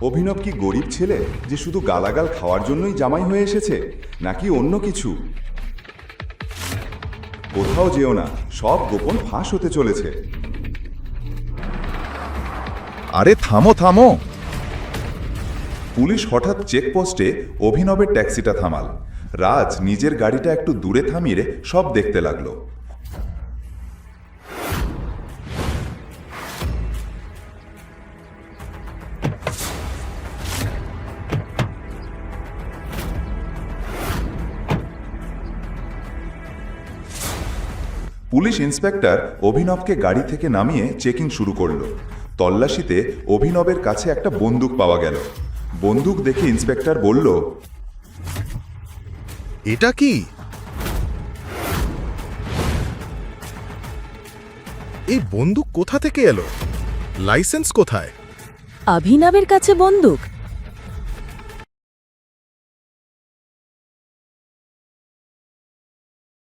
অভিনব কি গরিব ছেলে যে শুধু গালাগাল খাওয়ার জন্যই জামাই হয়ে এসেছে, নাকি অন্য কিছু? কোথাও যেও না, সব গোপন ফাঁস হতে চলেছে। আরে থামো থামো! পুলিশ হঠাৎ চেকপোস্টে অভিনবের ট্যাক্সিটা থামাল। রাজ নিজের গাড়িটা একটু দূরে থামিয়ে সব দেখতে লাগলো। পুলিশ ইন্সপেক্টর অভিনবকে গাড়ি থেকে নামিয়ে চেকিং শুরু করলো। তল্লাশিতে অভিনবের কাছে একটা বন্দুক পাওয়া গেল। বন্দুক দেখে ইন্সপেক্টর বলল, এটা কি? এই বন্দুক কোথা থেকে এলো? লাইসেন্স কোথায়? অভিনবের কাছে বন্দুক?